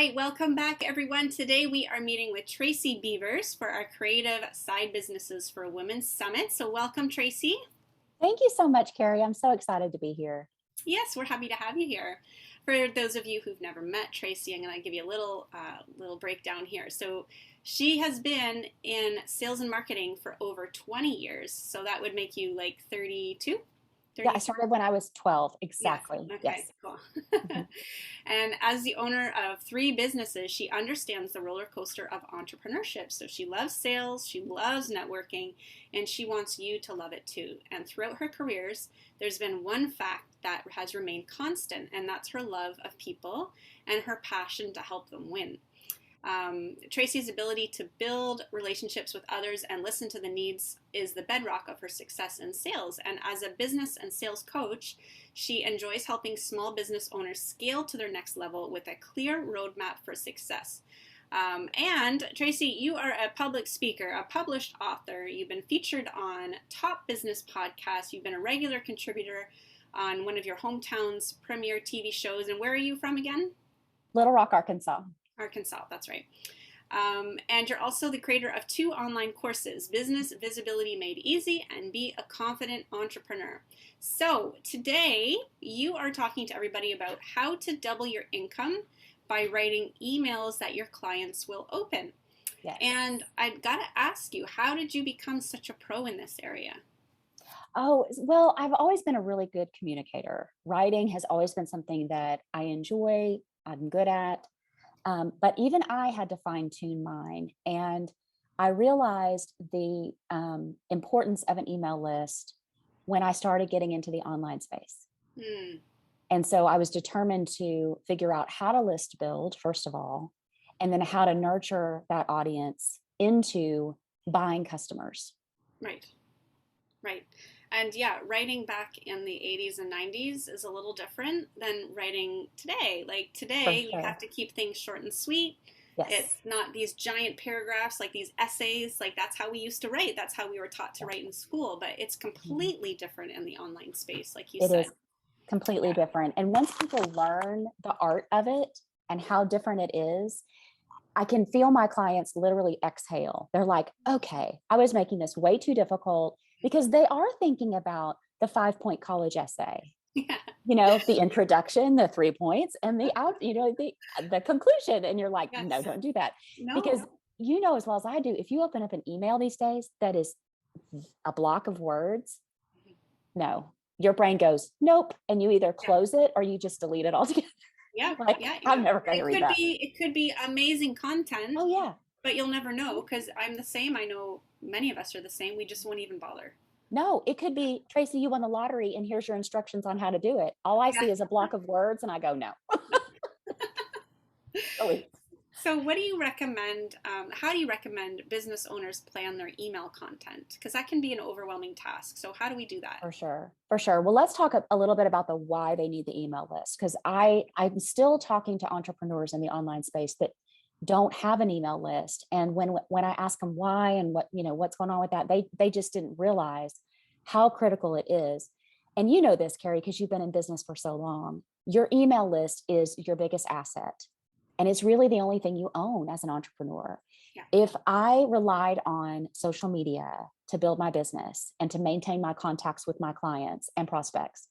right, welcome back everyone. Today we are meeting with Tracy Beavers for our Creative Side Businesses for Women Summit. So welcome, Tracy. Thank you so much, Carrie. I'm so excited to be here. Yes, we're happy to have you here. For those of you who've never met Tracy, I'm going to give you a little breakdown here. So she has been in sales and marketing for over 20 years. So that would make you like 32. Yeah, I started when I was 12. Yes. Exactly. Okay, Yes. cool. Mhm. And as the owner of three businesses, she understands the roller coaster of entrepreneurship. So she loves sales, she loves networking, and she wants you to love it too. And throughout her careers, there's been one fact that has remained constant, and that's her love of people and her passion to help them win. Tracy's ability to build relationships with others and listen to the needs is the bedrock of her success in sales. And as a business and sales coach, she enjoys helping small business owners scale to their next level with a clear roadmap for success. And Tracy, you are a public speaker, a published author. You've been featured on top business podcasts. You've been a regular contributor on one of your hometown's premier TV shows. And where are you from again? Little Rock, Arkansas. Arkansas, that's right. And you're also the creator of two online courses, Business Visibility Made Easy and Be a Confident Entrepreneur. So today you are talking to everybody about how to double your income by writing emails that your clients will open. Yes. And I've got to ask you, how did you become such a pro in this area? Oh, well, I've always been a really good communicator. Writing has always been something that I enjoy, I'm good at. But even I had to fine tune mine. And I realized the importance of an email list when I started getting into the online space. Hmm. And so I was determined to figure out how to list build, first of all, and then how to nurture that audience into buying customers. Right. Right. And yeah, writing back in the 80s and 90s is a little different than writing today. Like For today, we sure. have to keep things short and sweet. It's Yes, not these giant paragraphs like these essays. Like that's how we used to write. That's how we were taught to write in school. But it's mhm. completely different in the online space, like you It said. is completely Yeah. different. And once people learn the art of it and how different it is, I can feel my clients literally exhale. They're like, okay, I was making this way too difficult because they are thinking about the 5 point college essay, Yeah. the introduction, the 3 points, and the the conclusion. And you're like, no, Yes. don't do that. Because No. you know as well as I do, if you open up an email these days that is a block of words, no, your brain goes, nope. And you either Yeah. close it or you just delete it altogether. Yeah. Like, Yeah. I'm Yeah. never And going to read that. it could be amazing content, Oh, yeah. but you'll never know because I'm the same. I know many of us are the same. We just won't even bother. No, it could be, Tracy, you won the lottery and here's your instructions on how to do it. All I Yeah. see is a block of words and I go, no, really. So, what do you recommend? How do you recommend business owners plan their email content? Because that can be an overwhelming task. So, how do we do that? For sure. For sure. Well, let's talk a little bit about the why they need the email list. Because Okay. I'm still talking to entrepreneurs in the online space that don't have an email list. And when I ask them why and what's going on with that, they just didn't realize how critical it is. And you know this, Carrie, because you've been in business for so long. Your email list is your biggest asset. And it's really the only thing you own as an entrepreneur. Yeah. If I relied on social media to build my business and to maintain my contacts with my clients and prospects,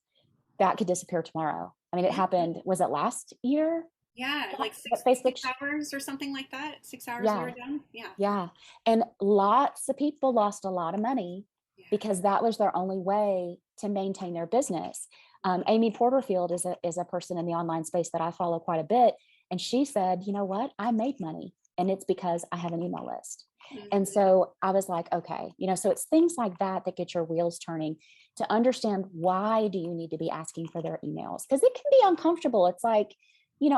that could disappear tomorrow. I mean, it Mhm. happened, was it last year? Yeah, like That six Facebook, hours or something like that. 6 hours we were yeah, done. Yeah. yeah. And lots of people lost a lot of money Yeah. because that was their only way to maintain their business. Amy Porterfield is a person in the online space that I follow quite a bit. And she said, you know what? I made money and it's because I have an email list. And Mhm. so I was like, okay, so it's things like that that get your wheels turning to understand why do you need to be asking for their emails? Because it can be uncomfortable. It's like,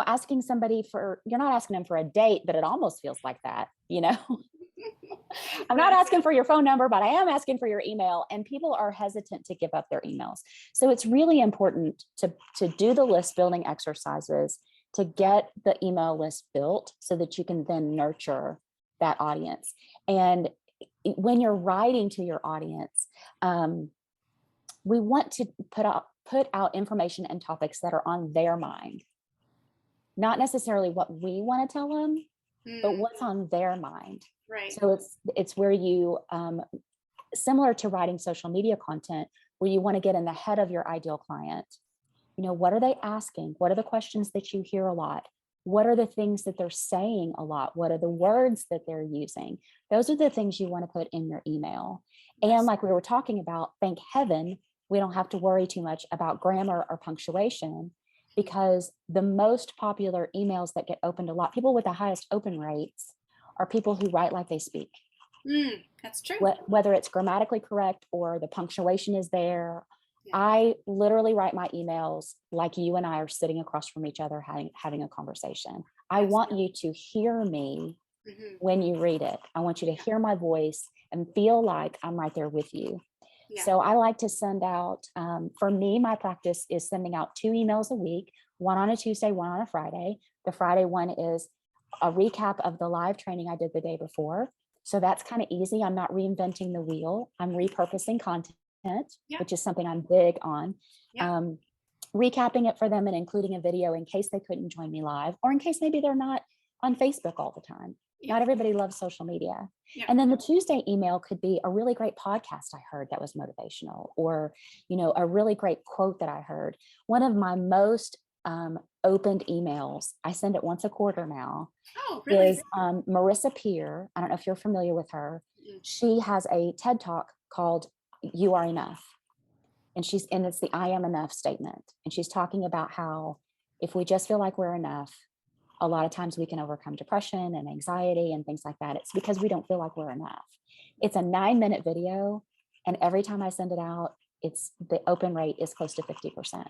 asking somebody you're not asking them for a date, but it almost feels like that. I'm not That's asking for your phone number, but I am asking for your email. And people are hesitant to give up their emails. So it's really important to do the list building exercises to get the email list built so that you can then nurture that audience. And when you're writing to your audience, we want to put out information and topics that are on their mind. not necessarily what we want to tell them, but Mm, what's on their mind. right. So it's where you, similar to writing social media content, where you want to get in the head of your ideal client. You know, what are they asking? What are the questions that you hear a lot? What are the things that they're saying a lot? What are the words that they're using? Those are the things you want to put in your email. And Yes. like we were talking about, thank heaven, we don't have to worry too much about grammar or punctuation, because the most popular emails that get opened a lot, people with the highest open rates, are people who write like they speak. That's true. Whether it's grammatically correct or the punctuation is there. Yeah. I literally write my emails like you and I are sitting across from each other having a conversation. I Yes. want you to hear me Hmm. when you read it. I want you to Yeah. hear my voice and feel like I'm right there with you. Yeah. So I like to send out, for me, my practice is sending out 2 emails a week, one on a Tuesday, one on a Friday. The Friday one is a recap of the live training I did the day before. So that's kind of easy. I'm not reinventing the wheel. I'm repurposing content, Yeah. which is something I'm big on. Yeah. Um, Recapping it for them and including a video in case they couldn't join me live, or in case maybe they're not on Facebook all the time. Yeah. Not everybody loves social media. Yeah. And then the Tuesday email could be a really great podcast I heard that was motivational, or, you know, a really great quote that I heard. One of my most opened emails, I send it once a quarter now, Oh, really? is Marissa Peer. I don't know if you're familiar with her. Mm. She has a TED talk called You Are Enough. And it's the I am enough statement. And she's talking about how if we just feel like we're enough, a lot of times we can overcome depression and anxiety and things like that. It's because we don't feel like we're enough. It's a 9-minute video. And every time I send it out, it's the open rate is close to 50%. Wow,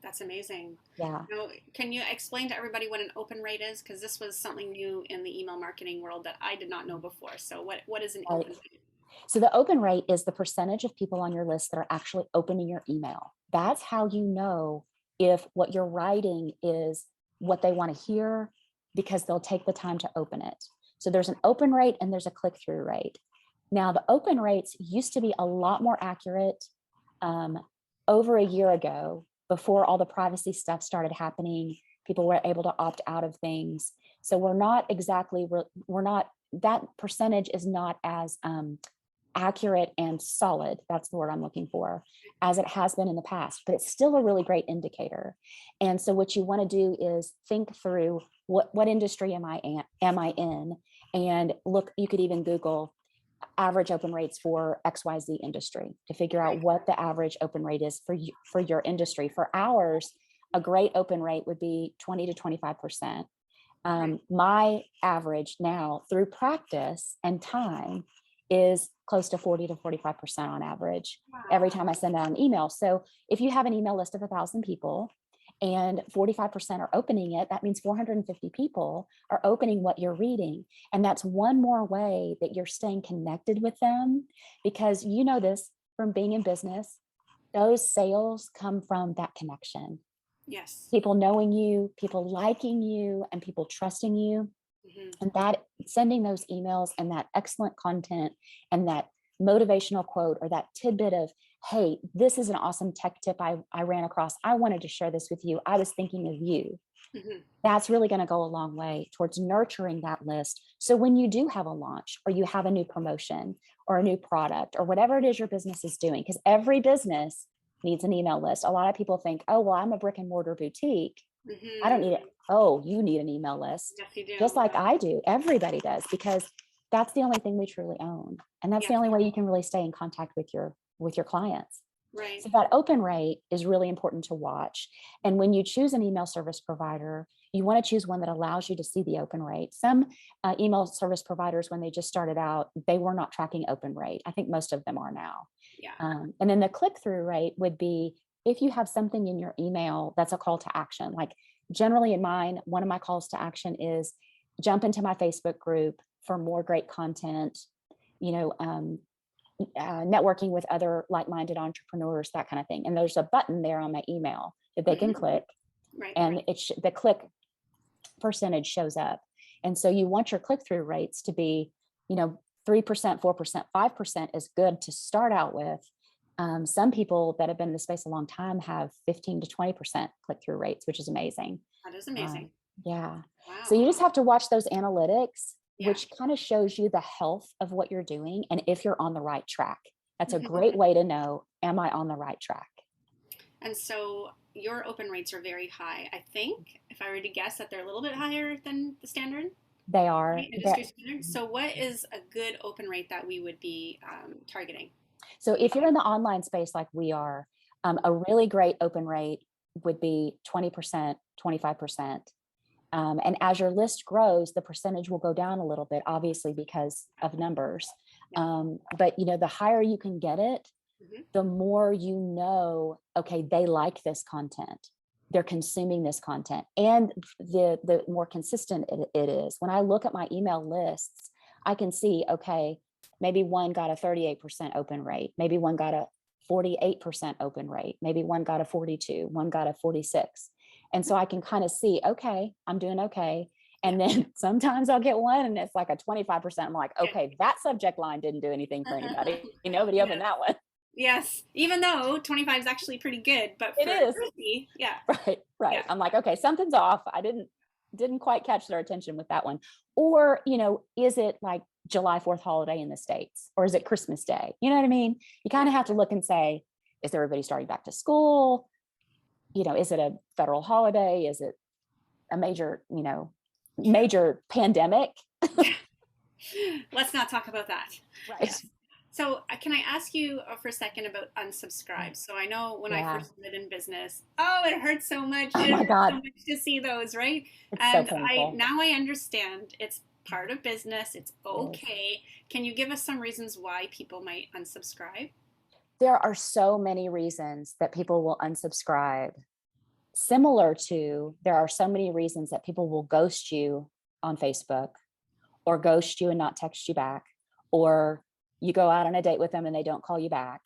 that's amazing. Yeah. Now, can you explain to everybody what an open rate is? Because this was something new in the email marketing world that I did not know before. So, what is an Right. open rate? So the open rate is the percentage of people on your list that are actually opening your email. That's how you know if what you're writing is what they want to hear, because they'll take the time to open it. So there's an open rate and there's a click-through rate. Now, the open rates used to be a lot more accurate over a year ago, before all the privacy stuff started happening. People were able to opt out of things. So we're not, that percentage is not as accurate and solid, that's the word I'm looking for, as it has been in the past, but it's still a really great indicator. And so what you want to do is think through what industry am I in, and look, you could even Google average open rates for XYZ industry to figure out Right. what the average open rate is for your industry. For ours, a great open rate would be 20 to 25%. Right. My average now through practice and time is close to 40 to 45% on average Wow. every time I send out an email. So if you have an email list of 1,000 people and 45% are opening it, that means 450 people are opening what you're reading. And that's one more way that you're staying connected with them, because you know this from being in business, those sales come from that connection. Yes. People knowing you, people liking you, and people trusting you. Hmm. And that sending those emails and that excellent content and that motivational quote or that tidbit of, hey, this is an awesome tech tip I ran across. I wanted to share this with you. I was thinking of you. Hmm. That's really going to go a long way towards nurturing that list. So when you do have a launch, or you have a new promotion or a new product or whatever it is your business is doing, because every business needs an email list. A lot of people think, oh, well, I'm a brick and mortar boutique, I don't Hmm. need it. Oh, you need an email list, Yes, you do. just like I do. Everybody does, because that's the only thing we truly own. And that's the Yes. only way you can really stay in contact with your clients. Right. So that open rate is really important to watch. And when you choose an email service provider, you want to choose one that allows you to see the open rate. Some email service providers, when they just started out, they were not tracking open rate. I think most of them are now. Yeah. And then the click-through rate would be if you have something in your email that's a call to action. Like generally in mine, one of my calls to action is jump into my Facebook group for more great content, you know, networking with other like-minded entrepreneurs, that kind of thing. And there's a button there on my email that they can Hmm. click, Right. and the click percentage shows up. And so you want your click-through rates to be, 3%, 4%, 5% is good to start out with. Some people that have been in the space a long time have 15 to 20% click-through rates, which is amazing. That is amazing. Yeah. So Wow. you just have to watch those analytics, Yeah. which kind of shows you the health of what you're doing and if you're on the right track. That's a great way to know, am I on the right track? And so your open rates are very high. I think, if I were to guess, that they're a little bit higher than the standard, They right? are Industry that. standard. So what is a good open rate that we would be targeting? So if you're in the online space like we are, a really great open rate would be 20%, 25%. And as your list grows, the percentage will go down a little bit, obviously, because of numbers. Yeah. But the higher you can get it, Hmm. the more okay, they like this content. They're consuming this content. And the more consistent it is. When I look at my email lists, I can see, okay, maybe one got a 38% open rate. Maybe one got a 48% open rate. Maybe one got a 42, one got a 46. And so I can kind of see, okay, I'm doing okay. Yeah. And then sometimes I'll get one and it's like a 25%. I'm like, Yeah. okay, that subject line didn't do anything for anybody. Nobody Yes. opened that one. Yes. Even though 25 is actually pretty good, but It for is. 50, yeah. Right, Yeah. right. I'm like, okay, something's off. I didn't quite catch their attention with that one. Or, is it like July 4th holiday in the States? Or is it Christmas Day? You know what I mean? You kind of have to look and say, is everybody starting back to school? Is it a federal holiday? Is it a True. major pandemic? Let's not talk about that. Right. Yes. So, can I ask you for a second about unsubscribe? So, I know when I Yeah. first started in business, oh, it hurts so much. Oh It my hurts so God. much to see those, right? It's so And I painful. now I understand it's part of business. It's It is. okay. Can you give us some reasons why people might unsubscribe? There are so many reasons that people will unsubscribe. Similar to, there are so many reasons that people will ghost you on Facebook, or ghost you and not text you back, or you go out on a date with them and they don't call you back.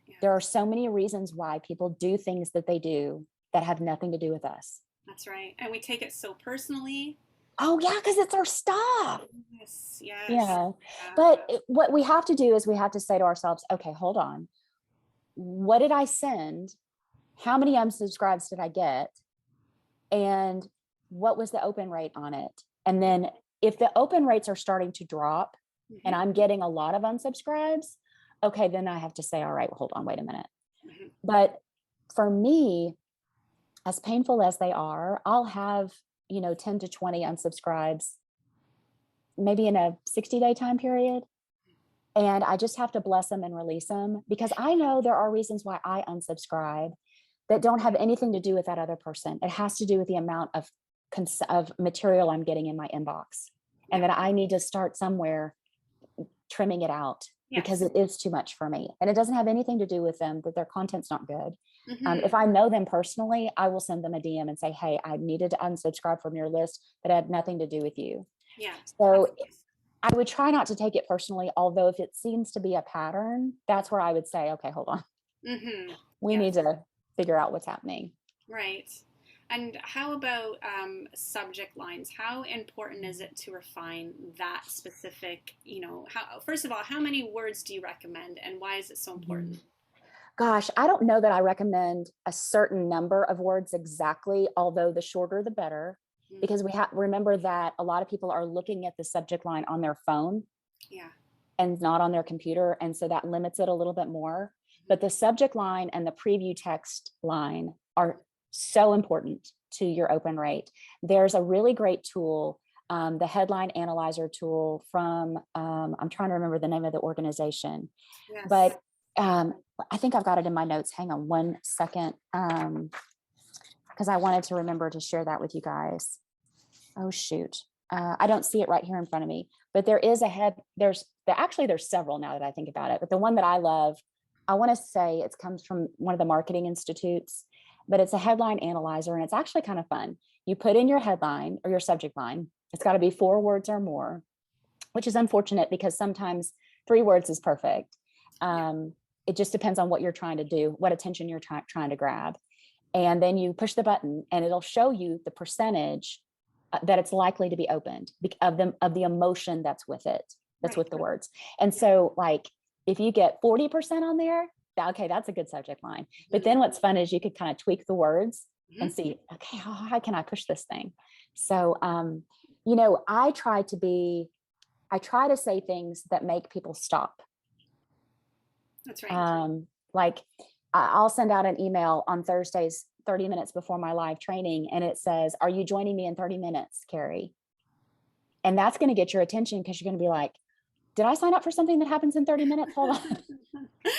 Yeah, There are so many reasons why people do things that they do that have nothing to do with us. that's right. And we take it so personally. Oh yeah, because it's our stuff. Yes, yes. Yeah. Yeah. But what we have to do is we have to say to ourselves, okay, hold on. What did I send? How many unsubscribes did I get? And what was the open rate on it? And then if the open rates are starting to drop and Hmm. I'm getting a lot of unsubscribes, okay, then I have to say, all right, hold on, wait a minute. Hmm. But for me, as painful as they are, I'll have, 10 to 20 unsubscribes, maybe in a 60-day time period. And I just have to bless them and release them, because I know there are reasons why I unsubscribe that don't have anything to do with that other person. It has to do with the amount of material I'm getting in my inbox, and Yeah. that I need to start somewhere trimming it out, because Yes. it is too much for me. And it doesn't have anything to do with them, that their content's not good. Hmm. If I know them personally, I will send them a DM and say, hey, I needed to unsubscribe from your list, but it had nothing to do with you. Yeah. That's So nice. I would try not to take it personally, although if it seems to be a pattern, that's where I would say, okay, hold on. Hmm. We need Yes. to figure out what's happening. Right. And how about subject lines? How important is it to refine that specific, how, first of all, how many words do you recommend and why is it so important? Gosh, I don't know that I recommend a certain number of words exactly, although the shorter the better, Mm. because we have remember that a lot of people are looking at the subject line on their phone Yeah. and not on their computer. And so that limits it a little bit more. But the subject line and the preview text line are so important to your open rate. There's a really great tool, the headline analyzer tool from, I'm trying to remember the name of the organization, Yes. but I think I've got it in my notes. Hang on one second, because I wanted to remember to share that with you guys. Oh shoot. I don't see it right here in front of me, but there's several now that I think about it, but the one that I love, I want to say it comes from one of the marketing institutes, but it's a headline analyzer and it's actually kind of fun. You put in your headline or your subject line. It's got to be 4 words or more, which is unfortunate because sometimes 3 words is perfect. Yeah. It just depends on what you're trying to do, what attention you're trying to grab. And then you push the button and it'll show you the percentage that it's likely to be opened of the emotion that's with it, that's Right. with the words. And Yeah. so like if you get 40% on there, okay, that's a good subject line. But Mhm. then what's fun is you could kind of tweak the words Mm-hmm. and see, okay, how can I push this thing? So, I try to say things that make people stop. That's right. Like I'll send out an email on Thursdays, 30 minutes before my live training, and it says, "Are you joining me in 30 minutes, Carrie?" And that's going to get your attention because you're going to be like, "Did I sign up for something that happens in 30 minutes? Hold on,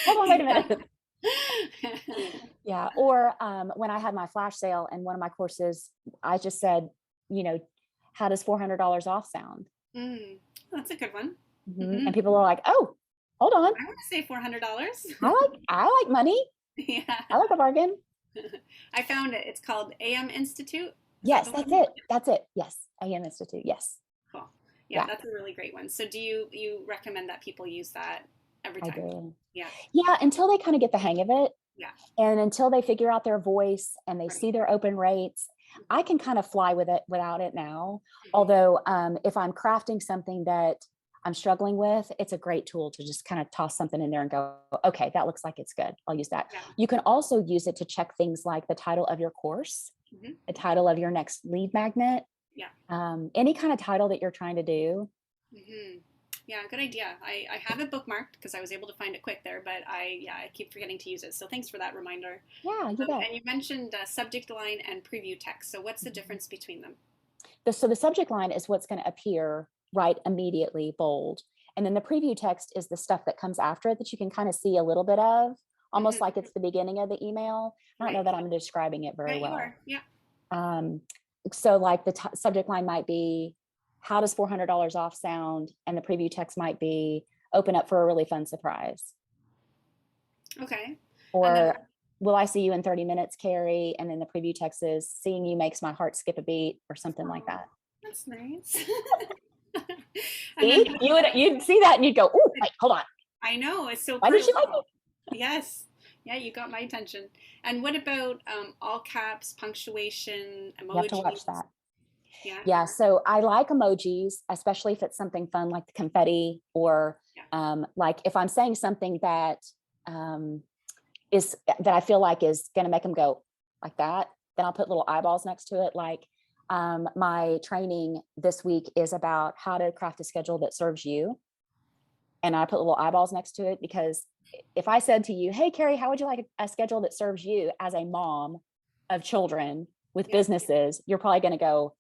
hold on, wait a minute." Yeah. Or when I had my flash sale and one of my courses, I just said, how does $400 off sound? That's a good one. And people are like, "Oh, hold on. I want to say $400. I like money. Yeah. I like a bargain." I found it. It's called AM Institute. Is that Yes, the that's one? it. That's it. Yes. AM Institute. Yes. Cool. Yeah, Yeah, that's a really great one. So do you recommend that people use that every I time? do. Yeah. Yeah, until they kind of get the hang of it Yeah. and until they figure out their voice and they Right. see their open rates, I can kind of fly with it without it now. Mm-hmm. Although, if I'm crafting something that I'm struggling with, it's a great tool to just kind of toss something in there and go, okay, that looks like it's good. I'll use that. Yeah. You can also use it to check things like the title of your course, Mm-hmm. the title of your next lead magnet, Yeah. any kind of title that you're trying to do. Mm-hmm. Yeah, good idea. I have it bookmarked because I was able to find it quick there, but I keep forgetting to use it. So thanks for that reminder. Yeah, you bet. And you mentioned subject line and preview text. So what's the difference between them? So the subject line is what's going to appear right immediately, bold. And then the preview text is the stuff that comes after it that you can kind of see a little bit of, almost Mm-hmm. like it's the beginning of the email. I don't know Right. that I'm describing it Yeah, very you well. are. Yeah. Um, so like the subject line might be, how does $400 off sound? And the preview text might be, open up for a really fun surprise. Okay. And then, Or will I see you in 30 minutes, Carrie? And then the preview text is, seeing you makes my heart skip a beat, or something like oh, that. that's nice. And then See, you'd see that and you'd go, "Oh, wait, hold on. I know it's so Why did she like personal. Yes. Yeah, you got my attention. And what about all caps, punctuation, You have to watch emojis? that." Yeah. Yeah. So I like emojis, especially if it's something fun like the confetti, or Yeah. like if I'm saying something that um, that I feel like is going to make them go like that, then I'll put little eyeballs next to it. Like my training this week is about how to craft a schedule that serves you. And I put little eyeballs next to it because if I said to you, "Hey, Carrie, how would you like a schedule that serves you as a mom of children with Yeah. businesses?" You're probably going to go,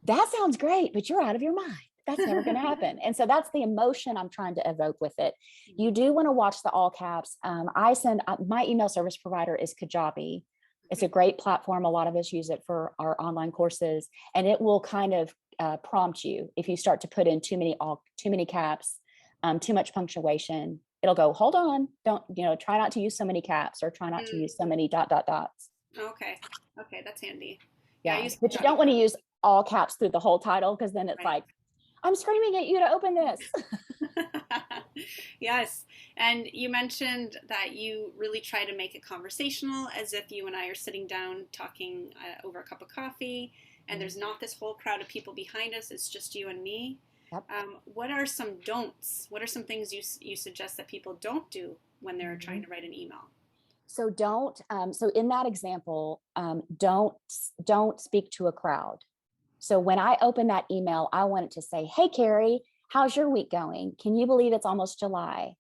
"That sounds great, but you're out of your mind. That's never going to happen." And so that's the emotion I'm trying to evoke with it. You do want to watch the all caps. I send my email service provider is Kajabi. It's a great platform. A lot of us use it for our online courses, and it will kind of prompt you if you start to put in too many caps, too much punctuation. It'll go, "Hold on, don't try not to use so many caps, or try not to use so many dot dot dots." Okay. Okay, that's handy. Yeah, I Yeah, use but you Kajabi. don't want to use all caps through the whole title, because then it's Right. like, "I'm screaming at you to open this." Yes. And you mentioned that you really try to make it conversational, as if you and I are sitting down talking over a cup of coffee, and there's not this whole crowd of people behind us. It's just you and me. Yep. What are some don'ts? What are some things you suggest that people don't do when they're trying to write an email? So don't. So in that example, don't speak to a crowd. So when I open that email, I want it to say, "Hey, Carrie, how's your week going? Can you believe it's almost July?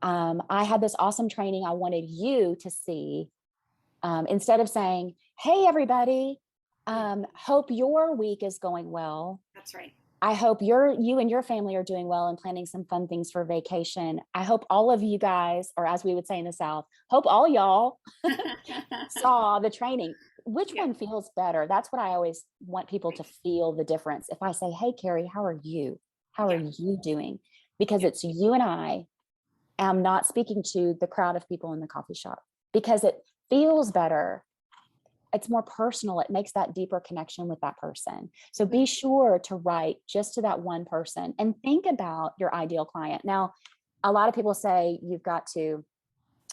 I had this awesome training I wanted you to see." Instead of saying, "Hey, everybody, hope your week is going well. That's right. I hope you and your family are doing well and planning some fun things for vacation. I hope all of you guys," or as we would say in the South, "hope all y'all saw the training." Which Yeah. one feels better? That's what I always want people to feel the difference. If I say, "Hey, Carrie, how are you? How are Yeah. you doing?" Because Yeah. it's you and I am not speaking to the crowd of people in the coffee shop, because it feels better. It's more personal. It makes that deeper connection with that person. So be sure to write just to that one person and think about your ideal client. Now, a lot of people say you've got to,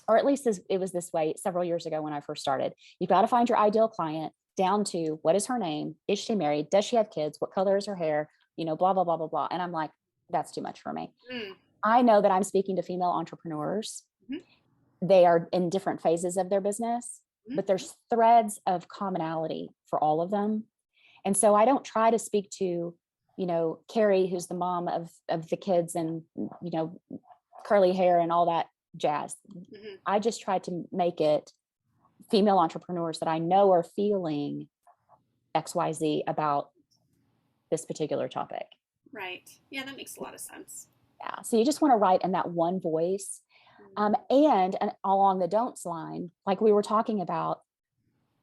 or at least it was this way several years ago when I first started. You've got to find your ideal client down to, what is her name? Is she married? Does she have kids? What color is her hair? Blah, blah, blah, blah, blah. And I'm like, that's too much for me. Mm. I know that I'm speaking to female entrepreneurs. Mhm. They are in different phases of their business. but there's threads of commonality for all of them. And so I don't try to speak to, Carrie, who's the mom of the kids and, curly hair and all that jazz. I just try to make it female entrepreneurs that I know are feeling XYZ about this particular topic. Right. Yeah, that makes a lot of sense. Yeah. So you just want to write in that one voice. And along the don'ts line, like we were talking about,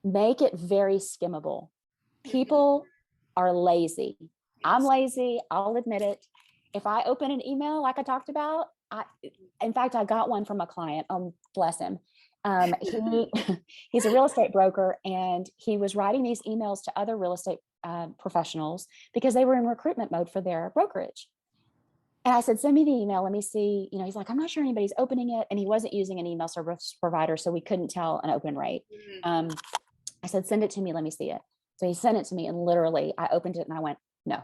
make it very skimmable. People are lazy. Yes. I'm lazy. I'll admit it. If I open an email, like I talked about, in fact, I got one from a client. Bless him. He's a real estate broker, and he was writing these emails to other real estate professionals because they were in recruitment mode for their brokerage. And I said, send me the email. Let me see. He's like, I'm not sure anybody's opening it. And he wasn't using an email service provider, so we couldn't tell an open rate. I said, send it to me. Let me see it. So he sent it to me, and literally I opened it and I went, no.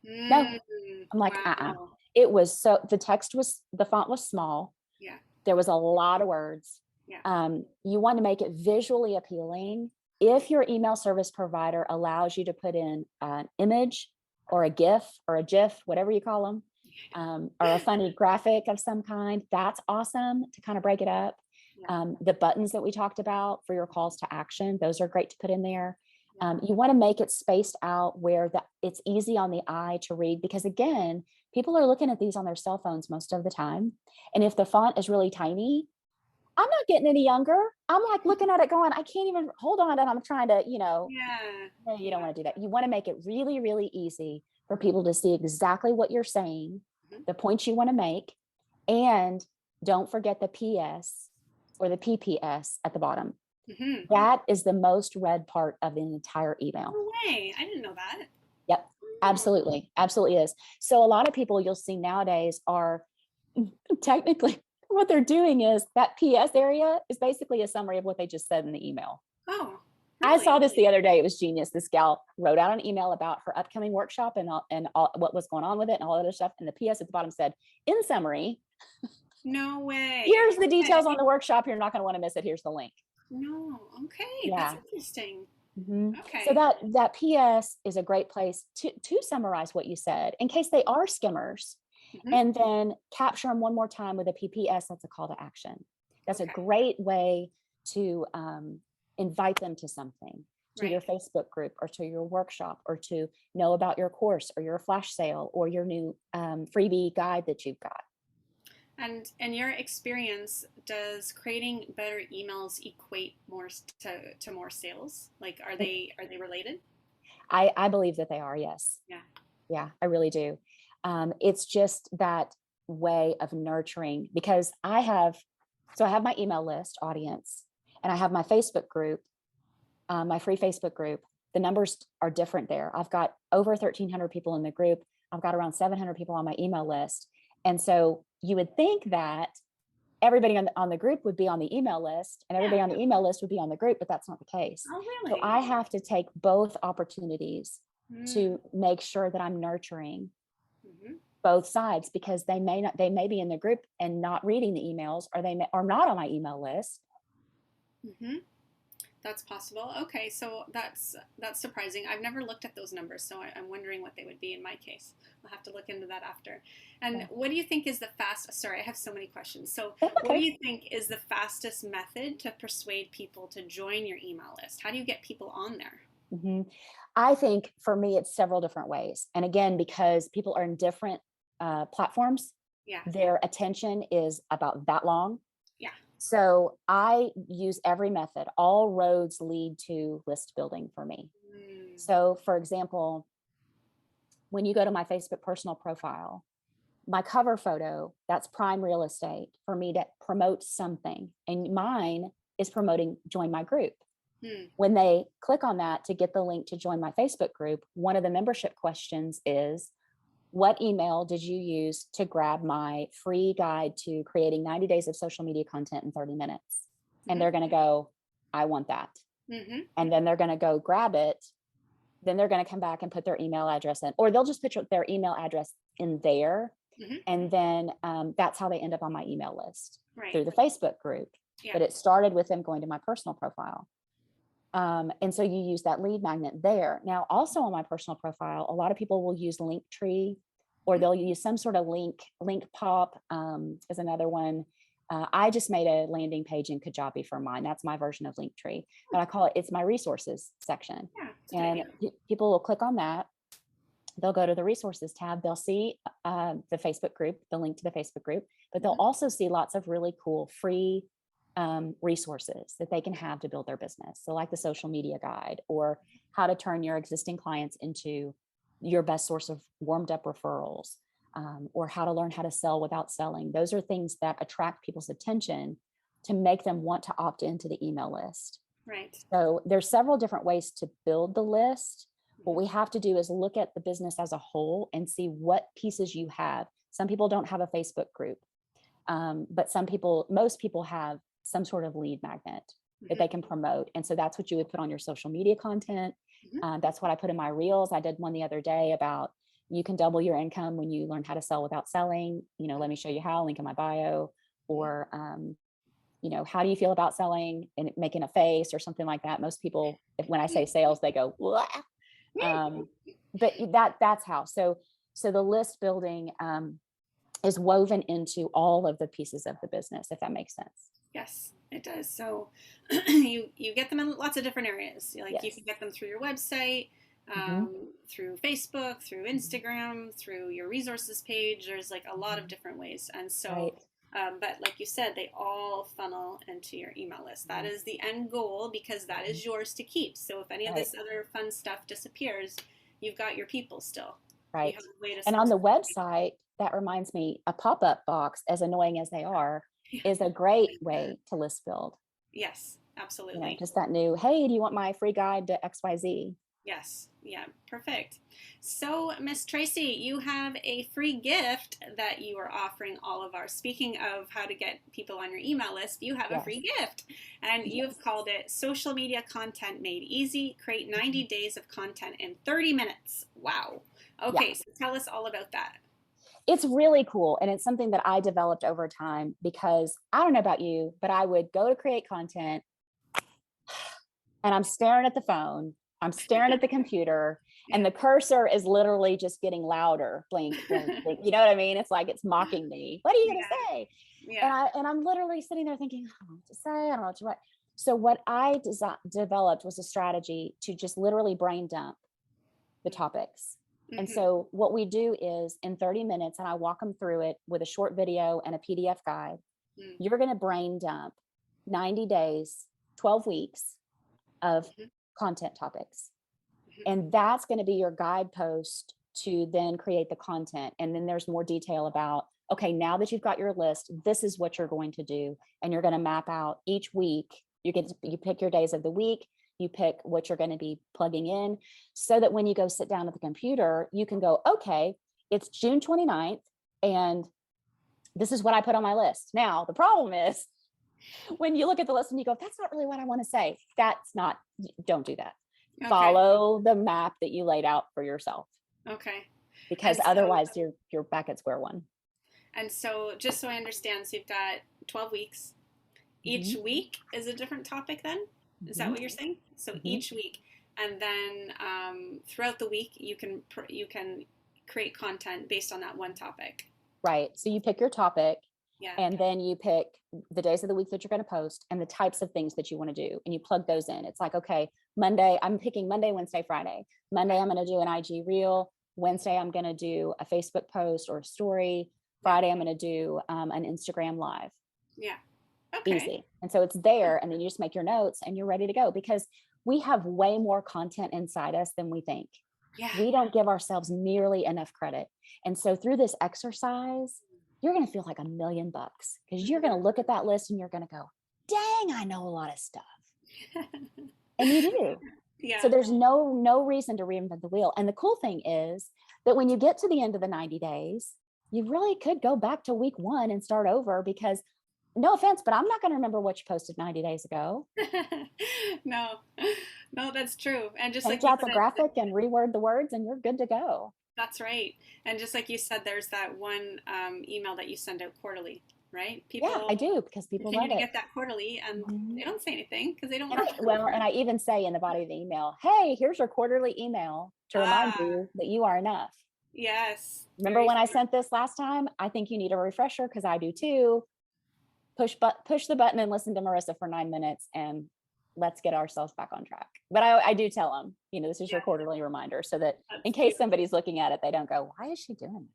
I'm like, wow. It was the font was small. Yeah. There was a lot of words. Yeah. You want to make it visually appealing. If your email service provider allows you to put in an image or a GIF or a GIF, whatever you call them, or a funny graphic of some kind, that's awesome to kind of break it up. Yeah. The buttons that we talked about for your calls to action, those are great to put in there. You want to make it spaced out where it's easy on the eye to read, because again, people are looking at these on their cell phones most of the time. And if the font is really tiny, I'm not getting any younger. I'm like looking at it going, I can't even hold on. And I'm trying to, you don't want to do that. You want to make it really, really easy for people to see exactly what you're saying, the points you want to make, and don't forget the PS or the PPS at the bottom. That is the most read part of the entire email. No way. I didn't know that. Yep. Absolutely. Absolutely is. So a lot of people you'll see nowadays are technically what they're doing is that PS area is basically a summary of what they just said in the email. Oh, really? I saw this the other day. It was genius. This gal wrote out an email about her upcoming workshop and all what was going on with it and all that other stuff. And the PS at the bottom said, in summary, no way. Here's the details on the workshop. You're not going to want to miss it. Here's the link. No. Okay. Yeah. That's interesting. Okay. So that PS is a great place to summarize what you said in case they are skimmers, and then capture them one more time with a PPS. That's a call to action. That's a great way to invite them to something, to your Facebook group or to your workshop, or to know about your course or your flash sale or your new freebie guide that you've got. And in your experience, does creating better emails equate more to more sales? Like, are they related? I believe that they are. Yes. Yeah, I really do. It's just that way of nurturing, because I have my email list audience, and I have my Facebook group, my free Facebook group. The numbers are different there. I've got over 1,300 people in the group. I've got around 700 people on my email list. And so you would think that everybody on the group would be on the email list, and everybody on the email list would be on the group, but that's not the case. Oh, really? So I have to take both opportunities to make sure that I'm nurturing both sides, because they may be in the group and not reading the emails, or they are not on my email list. That's possible. Okay, so that's surprising. I've never looked at those numbers, so I'm wondering what they would be in my case. I'll have to look into that after. And what do you think is the fastest? Sorry, I have so many questions. So what do you think is the fastest method to persuade people to join your email list? How do you get people on there? I think for me, it's several different ways. And again, because people are in different platforms, their attention is about that long. So I use every method. All roads lead to list building for me. So for example, when you go to my Facebook personal profile, my cover photo, that's prime real estate for me to promote something. And mine is promoting join my group. When they click on that to get the link to join my Facebook group, one of the membership questions is, what email did you use to grab my free guide to creating 90 days of social media content in 30 minutes? And they're going to go, I want that. And then they're going to go grab it. Then they're going to come back and put their email address in, or they'll just put their email address in there. And then that's how they end up on my email list through the Facebook group. Yeah. but it started with them going to my personal profile. And so you use that lead magnet there. Now, also on my personal profile, a lot of people will use Linktree, or they'll use some sort of link pop is another one. I just made a landing page in Kajabi for mine. That's my version of Linktree, but I call it's my resources section. Yeah, and people will click on that. They'll go to the resources tab. They'll see the Facebook group, the link to the Facebook group, but they'll also see lots of really cool free resources that they can have to build their business. So like the social media guide, or how to turn your existing clients into your best source of warmed up referrals, or how to learn how to sell without selling. Those are things that attract people's attention to make them want to opt into the email list. Right. So there's several different ways to build the list. What we have to do is look at the business as a whole and see what pieces you have. Some people don't have a Facebook group, but most people have some sort of lead magnet that they can promote. And so that's what you would put on your social media content. That's what I put in my reels. I did one the other day about you can double your income when you learn how to sell without selling. Let me show you how, link in my bio. Or, how do you feel about selling, and making a face or something like that. Most people, when I say sales, they go, "Wah." But that's how. So the list building is woven into all of the pieces of the business, if that makes sense. Yes, it does. So you get them in lots of different areas. Like you can get them through your website, through Facebook, through Instagram, through your resources page. There's like a lot of different ways. And so, but like you said, they all funnel into your email list. That is the end goal, because that is yours to keep. So if any of this other fun stuff disappears, you've got your people still. Right. And on the website, that reminds me, a pop-up box, as annoying as they are, is a great way to list build. Yes, absolutely. Just that new, hey, do you want my free guide to XYZ? Yes. Yeah. Perfect. So, Miss Tracy, you have a free gift that you are offering all of our. Speaking of how to get people on your email list, you have a free gift, and you've called it Social Media Content Made Easy. Create 90 days of content in 30 minutes. Wow. Okay. So tell us all about that. It's really cool. And it's something that I developed over time, because I don't know about you, but I would go to create content and I'm staring at the phone, I'm staring at the computer, and the cursor is literally just getting louder. Blink, blink, blink. You know what I mean? It's like it's mocking me. What are you going to say? And I'm literally sitting there thinking, I don't know what to say. I don't know what to write. So what I developed was a strategy to just literally brain dump the topics. And so what we do is, in 30 minutes, and I walk them through it with a short video and a PDF guide, you're going to brain dump 90 days, 12 weeks of content topics. And that's going to be your guidepost to then create the content. And then there's more detail about, okay, now that you've got your list, this is what you're going to do. And you're going to map out each week. You pick your days of the week. You pick what you're going to be plugging in, so that when you go sit down at the computer, you can go, okay, it's June 29th, and this is what I put on my list. Now, the problem is, when you look at the list and you go, that's not really what I want to say. Don't do that. Okay. Follow the map that you laid out for yourself. Okay. Because otherwise you're back at square one. And so, just so I understand, so you've got 12 weeks. Each week is a different topic then? Is that what you're saying? So each week, and then throughout the week, you can create content based on that one topic. Right. So you pick your topic, and then you pick the days of the week that you're going to post and the types of things that you want to do, and you plug those in. It's like, okay, Monday, I'm picking Monday, Wednesday, Friday. Monday, I'm going to do an IG reel. Wednesday, I'm going to do a Facebook post or a story. Friday, I'm going to do an Instagram live. Yeah. Okay. Easy. And so it's there, and then you just make your notes and you're ready to go, because we have way more content inside us than we think. Yeah. We don't give ourselves nearly enough credit. And so through this exercise, you're going to feel like $1 million, because you're going to look at that list and you're going to go, dang, I know a lot of stuff. And you do. Yeah. So there's no reason to reinvent the wheel. And the cool thing is that when you get to the end of the 90 days, you really could go back to week 1 and start over, because no offense, but I'm not going to remember what you posted 90 days ago. No, that's true. And just like out the graphic and reword the words, and you're good to go. That's right. And just like you said, there's that one email that you send out quarterly, right? Yeah, I People do because people continue love to it. get that quarterly and Mhm. they don't say anything because they don't And want I, to. well, and I even say in the body of the email, hey, here's your quarterly email to remind Ah, you that you are enough. yes, Remember very when I smart. sent this last time? I think you need a refresher because I do too. Push the button and listen to Marissa for 9 minutes and let's get ourselves back on track. But I do tell them, this is your Yes, quarterly reminder so that in that's case beautiful. somebody's looking at it, they don't go, why is she doing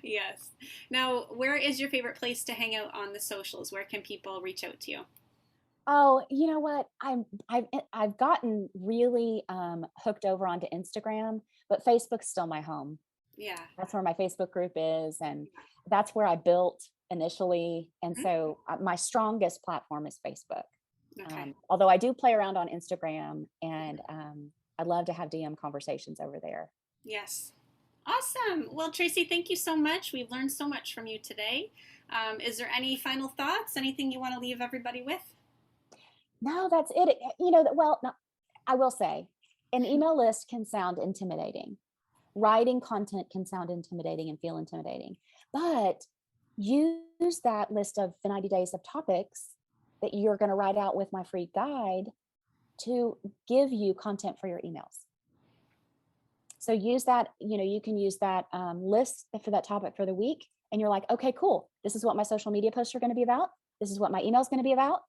Yes. Now, where is your favorite place to hang out on the socials? Where can people reach out to you? Oh, you know what? I've gotten really hooked over onto Instagram, but Facebook's still my home. Yeah. That's where my Facebook group is, and that's where I built initially. And Mhm. so my strongest platform is Facebook. Okay. Although I do play around on Instagram, and I love to have DM conversations over there. Yes. Awesome. Well, Tracy, thank you so much. We've learned so much from you today. Is there any final thoughts? Anything you want to leave everybody with? No, that's it. Well, no, I will say an email list can sound intimidating. Writing content can sound intimidating and feel intimidating, but use that list of the 90 days of topics that you're going to write out with my free guide to give you content for your emails. So use that, you can use that list for that topic for the week. And you're like, okay, cool. This is what my social media posts are going to be about. This is what my email is going to be about.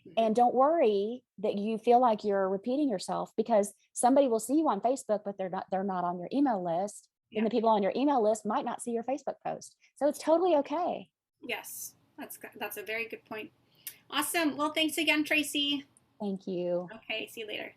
Mhm. And don't worry that you feel like you're repeating yourself because somebody will see you on Facebook, but they're not on your email list. Then Yeah. the people on your email list might not see your Facebook post. So it's totally okay. Yes. That's a very good point. Awesome. Well, thanks again, Tracy. Thank you. Okay. See you later.